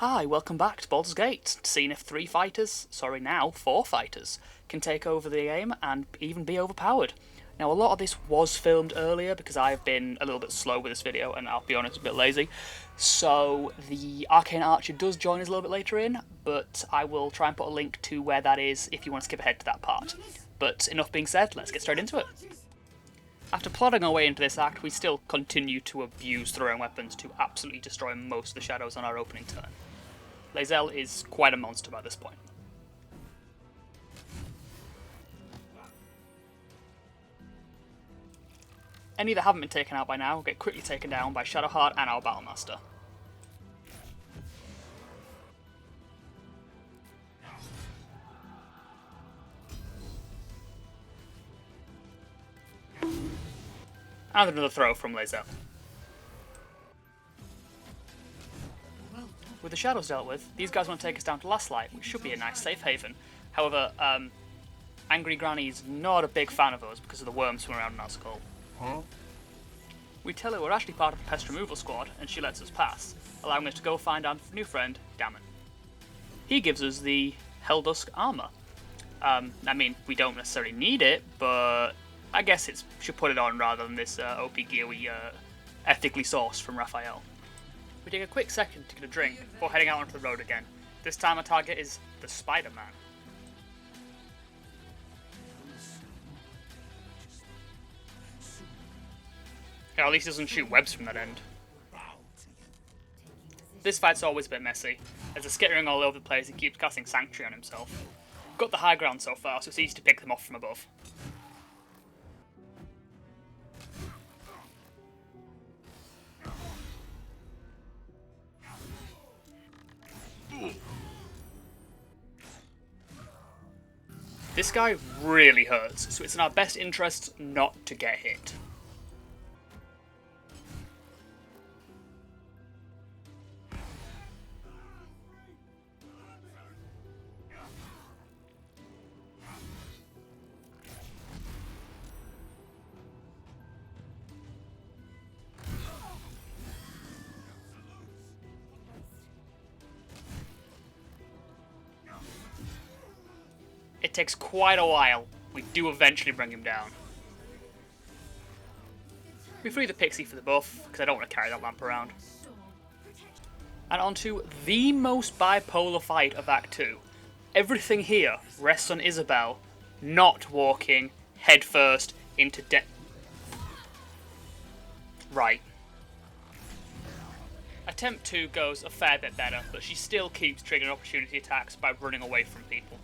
Hi, welcome back to Baldurs Gate, seeing if 4 fighters, can take over the game and even be overpowered. Now, a lot of this was filmed earlier because I've been a little bit slow with this video and I'll be honest, a bit lazy. So the Arcane Archer does join us a little bit later in, but I will try and put a link to where that is if you want to skip ahead to that part. But enough being said, let's get straight into it. After plodding our way into this act, we still continue to abuse throwing weapons to absolutely destroy most of the shadows on our opening turn. Lae'zel is quite a monster by this point. Any that haven't been taken out by now will get quickly taken down by Shadowheart and our Battlemaster. And another throw from Lae'zel. With the shadows dealt with, these guys want to take us down to Last Light, which should be a nice safe haven. However, Angry Granny's not a big fan of us because of the worms swimming around in our skull. Huh? We tell her we're actually part of the pest removal squad, and she lets us pass, allowing us to go find our new friend, Dammon. He gives us the Helldusk armor. I mean, we don't necessarily need it, but I guess it should put it on rather than this OP gear we ethically sourced from Raphael. We take a quick second to get a drink before heading out onto the road again. This time our target is the Spider-Man. Yeah, at least he doesn't shoot webs from that end. This fight's always a bit messy, as they're skittering all over the place and keeps casting Sanctuary on himself. We've got the high ground so far, so it's easy to pick them off from above. This guy really hurts, so it's in our best interest not to get hit. It takes quite a while. We do eventually bring him down. We free the pixie for the buff, because I don't want to carry that lamp around. And on to the most bipolar fight of Act 2. Everything here rests on Isabel not walking headfirst into death. Right. Attempt 2 goes a fair bit better, but she still keeps triggering opportunity attacks by running away from people.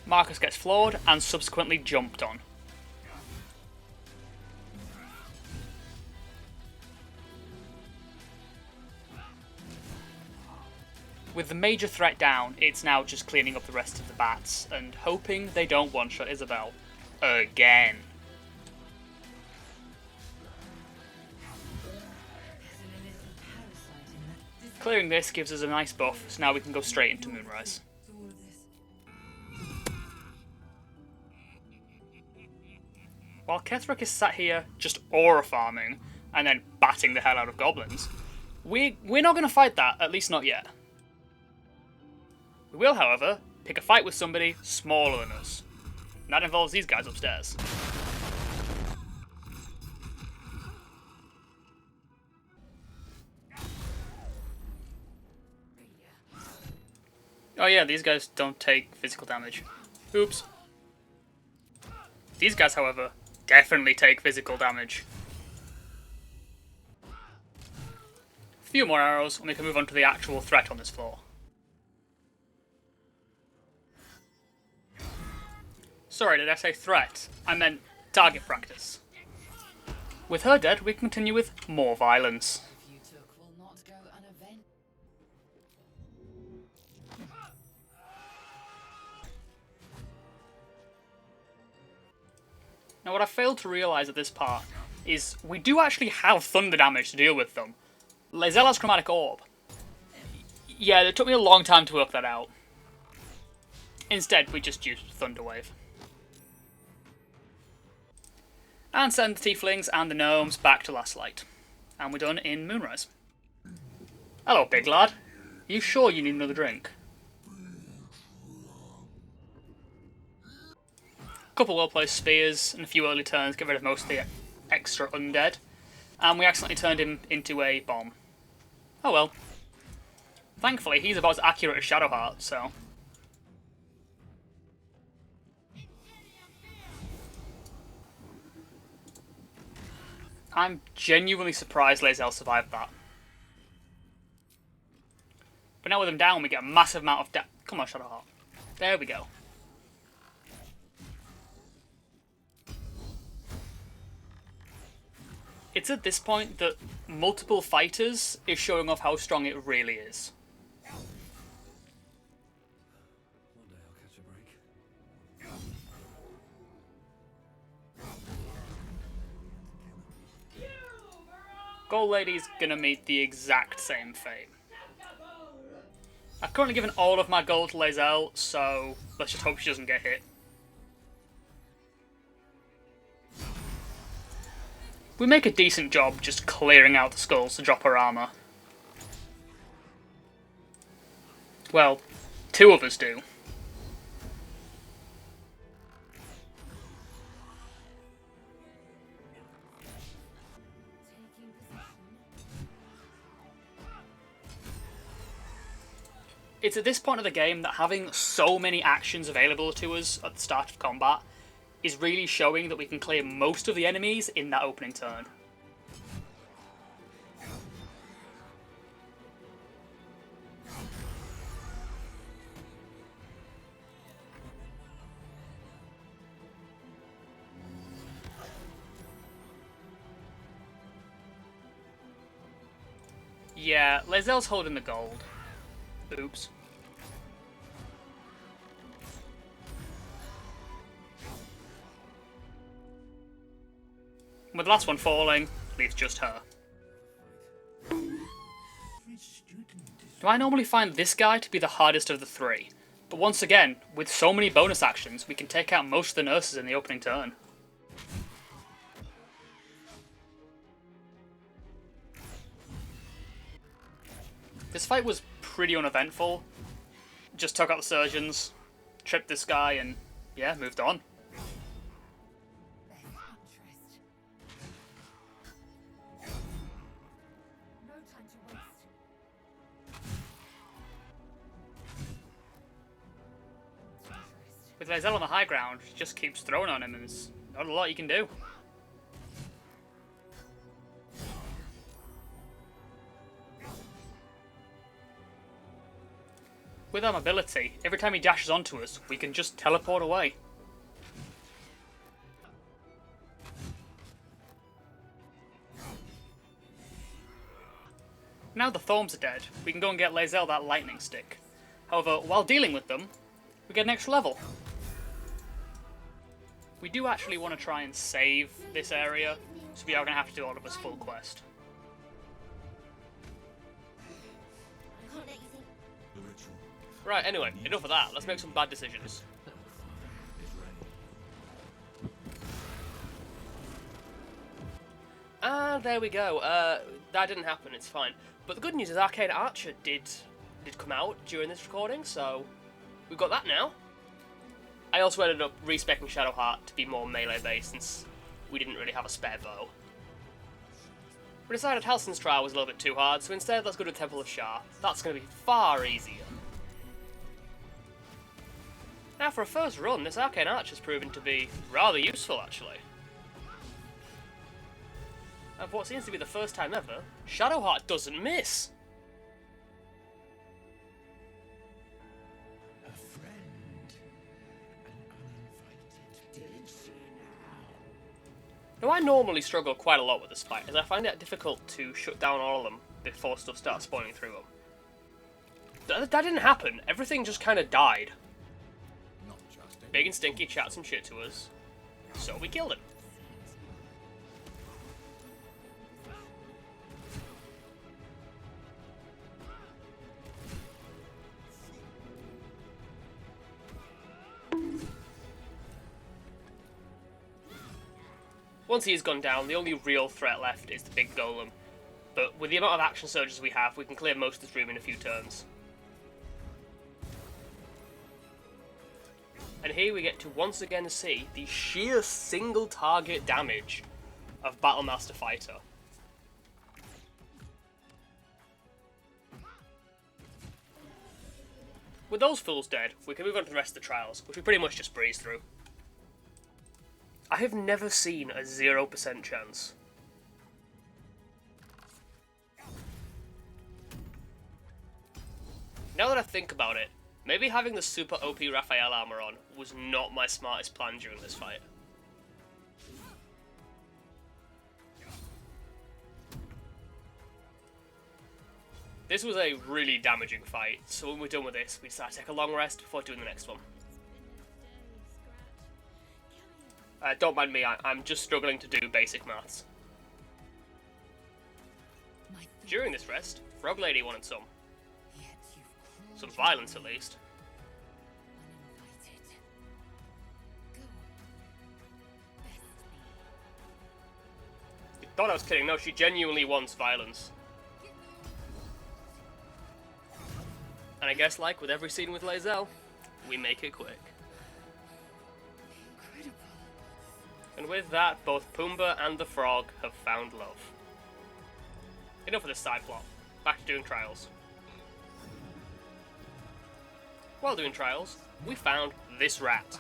Marcus gets floored and subsequently jumped on. With the major threat down, it's now just cleaning up the rest of the bats and hoping they don't one-shot Isabel. Again. Clearing this gives us a nice buff, so now we can go straight into Moonrise. While Ketheric is sat here just aura farming and then batting the hell out of goblins, we're not going to fight that, at least not yet. We will, however, pick a fight with somebody smaller than us. And that involves these guys upstairs. Oh yeah, these guys don't take physical damage. Oops. These guys, however, definitely take physical damage. A few more arrows and we can move on to the actual threat on this floor. Sorry, did I say threat? I meant target practice. With her dead, we continue with more violence. Now what I failed to realise at this part is we do actually have thunder damage to deal with them. Lae'zel has Chromatic Orb. Yeah, it took me a long time to work that out. Instead, we just used Thunder Wave. And send the tieflings and the gnomes back to Last Light. And we're done in Moonrise. Hello, big lad. Are you sure you need another drink? A couple well-placed spears and a few early turns get rid of most of the extra undead. And we accidentally turned him into a bomb. Oh well. Thankfully, he's about as accurate as Shadowheart, so... I'm genuinely surprised Lae'zel survived that. But now with him down, we get a massive amount of Come on, Shadowheart. There we go. It's at this point that multiple fighters is showing off how strong it really is. One day I'll catch a break. Gold Lady's gonna meet the exact same fate. I've currently given all of my gold to Lae'zel, so let's just hope she doesn't get hit. We make a decent job just clearing out the skulls to drop her armour. Well, two of us do. It's at this point of the game that having so many actions available to us at the start of combat is really showing that we can clear most of the enemies in that opening turn. Yeah, Lae'zel's holding the gold. Oops. With the last one falling, leaves just her. Do I normally find this guy to be the hardest of the three? But once again, with so many bonus actions, we can take out most of the nurses in the opening turn. This fight was pretty uneventful. Just took out the surgeons, tripped this guy, and yeah, moved on. With Lae'zel on the high ground, he just keeps throwing on him, and there's not a lot you can do. With our mobility, every time he dashes onto us, we can just teleport away. Now the Thorns are dead, we can go and get Lae'zel that lightning stick. However, while dealing with them, we get an extra level. We do actually want to try and save this area, so we are going to have to do all of this full quest. Right, anyway, enough of that. Let's make some bad decisions. And there we go. That didn't happen, it's fine. But the good news is Arcane Archer did come out during this recording, so we've got that now. I also ended up respecing Shadowheart to be more melee based since we didn't really have a spare bow. We decided Halsin's Trial was a little bit too hard, so instead let's go to Temple of Shar. That's going to be far easier. Now for a first run, this Arcane Archer's proven to be rather useful actually. And for what seems to be the first time ever, Shadowheart doesn't miss! Now I normally struggle quite a lot with this fight, as I find it difficult to shut down all of them before stuff starts spawning through them. That didn't happen, everything just kind of died. Big and Stinky chat some shit to us, so we killed him. Once he's gone down, the only real threat left is the big golem. But with the amount of action surges we have, we can clear most of this room in a few turns. And here we get to once again see the sheer single target damage of Battlemaster Fighter. With those fools dead, we can move on to the rest of the trials, which we pretty much just breeze through. I have never seen a 0% chance. Now that I think about it, maybe having the super OP Raphael armor on was not my smartest plan during this fight. This was a really damaging fight, so when we're done with this, we decide to take a long rest before doing the next one. Don't mind me, I'm just struggling to do basic maths. During this rest, Frog Lady wanted some. Some violence, at least. You thought I was kidding. No, she genuinely wants violence. And I guess, like with every scene with Lae'zel, we make it quick. Incredible. And with that, both Pumbaa and the frog have found love. Enough of this side plot. Back to doing trials. While doing trials, we found this rat.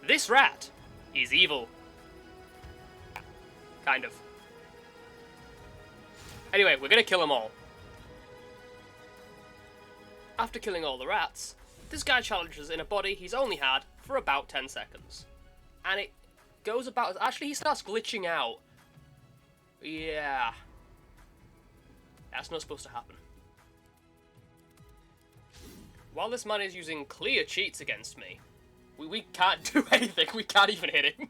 This rat is evil. Kind of. Anyway, we're gonna kill them all. After killing all the rats, this guy challenges in a body he's only had for about 10 seconds. And it goes about... Actually, he starts glitching out. Yeah. That's not supposed to happen. While this man is using clear cheats against me, we can't do anything. We can't even hit him.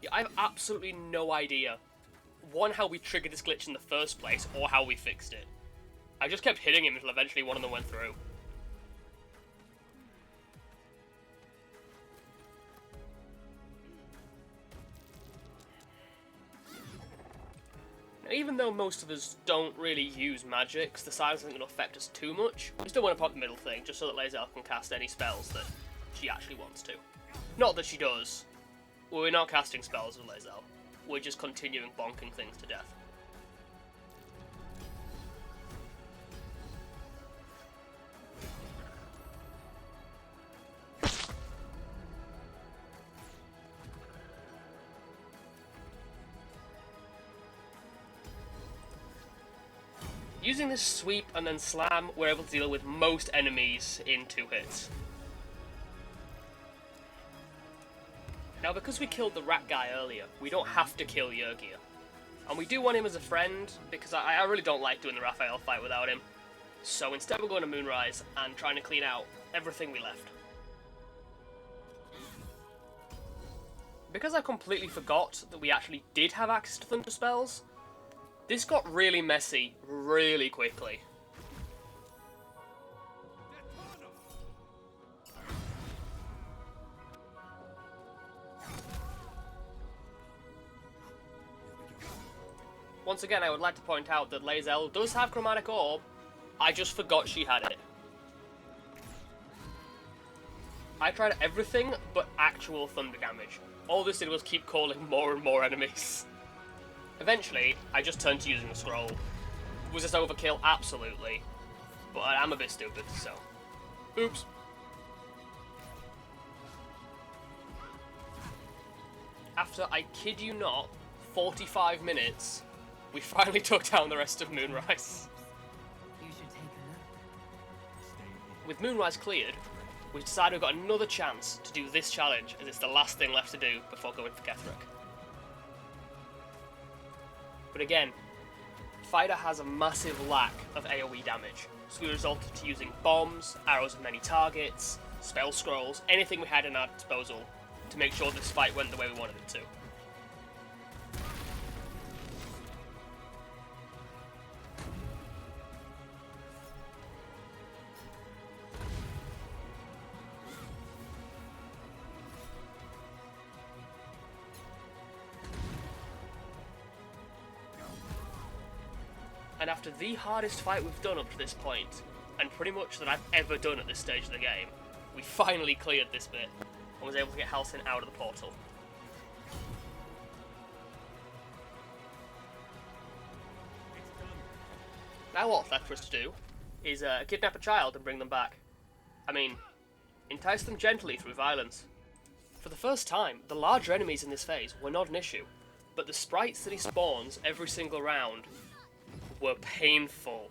Yeah, I have absolutely no idea. One, how we triggered this glitch in the first place, or how we fixed it. I just kept hitting him until eventually one of them went through. Now, even though most of us don't really use magics, the silence isn't going to affect us too much. We still want to pop the middle thing, just so that Lae'zel can cast any spells that she actually wants to. Not that she does. We're not casting spells with Lae'zel. We're just continuing bonking things to death. Using this sweep and then slam, we're able to deal with most enemies in 2 hits. Now, because we killed the rat guy earlier, we don't have to kill Yergir. And we do want him as a friend, because I really don't like doing the Raphael fight without him. So instead we're going to Moonrise and trying to clean out everything we left. Because I completely forgot that we actually did have access to Thunder spells, this got really messy really quickly. Once again, I would like to point out that Lae'zel does have Chromatic Orb, I just forgot she had it. I tried everything but actual thunder damage. All this did was keep calling more and more enemies. Eventually, I just turned to using the scroll. Was this overkill? Absolutely. But I'm a bit stupid, so... Oops. After, I kid you not, 45 minutes, we finally took down the rest of Moonrise. You should take a look. With Moonrise cleared, we decided we've got another chance to do this challenge, as it's the last thing left to do before going for Ketheric. But again, Fighter has a massive lack of AoE damage, so we resorted to using bombs, arrows of many targets, spell scrolls, anything we had at our disposal to make sure this fight went the way we wanted it to. And after the hardest fight we've done up to this point, and pretty much that I've ever done at this stage of the game, we finally cleared this bit and was able to get Halsin out of the portal. Now what's left for us to do is kidnap a child and bring them back. I mean, entice them gently through violence. For the first time, the larger enemies in this phase were not an issue, but the sprites that he spawns every single round were painful.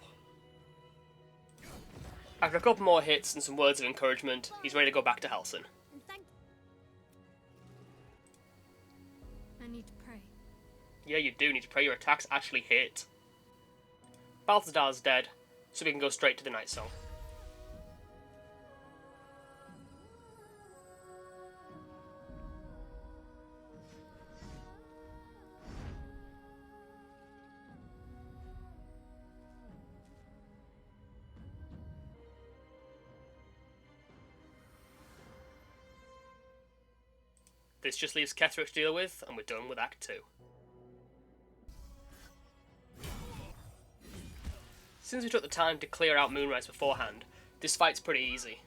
After a couple more hits and some words of encouragement, he's ready to go back to Halsin. I need to pray. Yeah, you do need to pray your attacks actually hit. Balthazar's dead, so we can go straight to the Night Song. This just leaves Ketheric to deal with, and we're done with Act 2. Since we took the time to clear out Moonrise beforehand, this fight's pretty easy.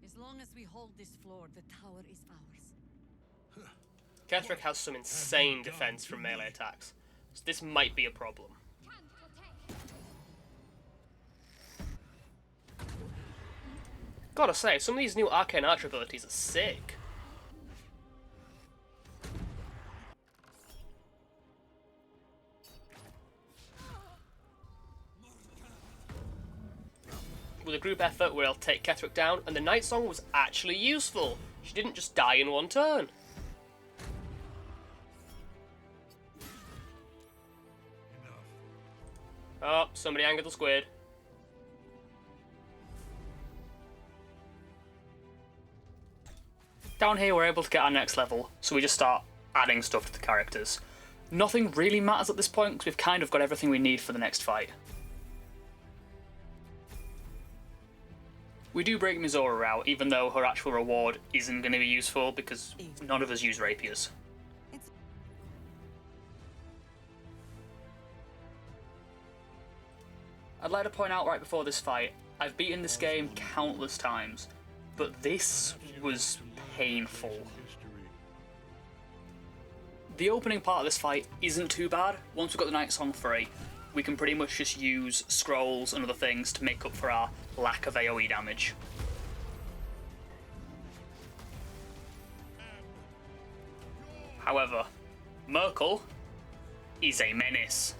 As long as we hold this floor, the tower is ours. Ketheric has some insane defense from melee attacks, so this might be a problem. Gotta say, some of these new arcane archer abilities are sick. With a group effort, we'll take Ketheric down, and the Night Song was actually useful. She didn't just die in one turn. Oh, somebody angered the squid. Down here we're able to get our next level, so we just start adding stuff to the characters. Nothing really matters at this point because we've kind of got everything we need for the next fight. We do break Mizora out, even though her actual reward isn't going to be useful because none of us use rapiers. I'd like to point out right before this fight, I've beaten this game countless times, but this was painful. The opening part of this fight isn't too bad. Once we've got the Night Song free, we can pretty much just use scrolls and other things to make up for our lack of AoE damage. However, Merkel is a menace.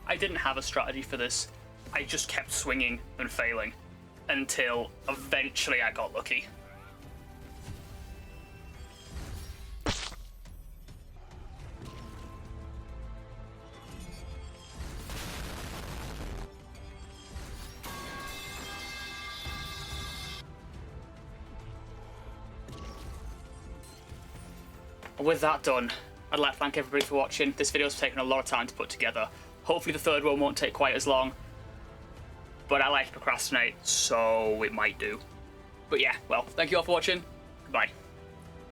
I didn't have a strategy for this. I just kept swinging and failing until eventually I got lucky. With that done, I'd like to thank everybody for watching. This video's taken a lot of time to put together. Hopefully the third one won't take quite as long, but I like to procrastinate, so it might do. But yeah, well, thank you all for watching. Goodbye.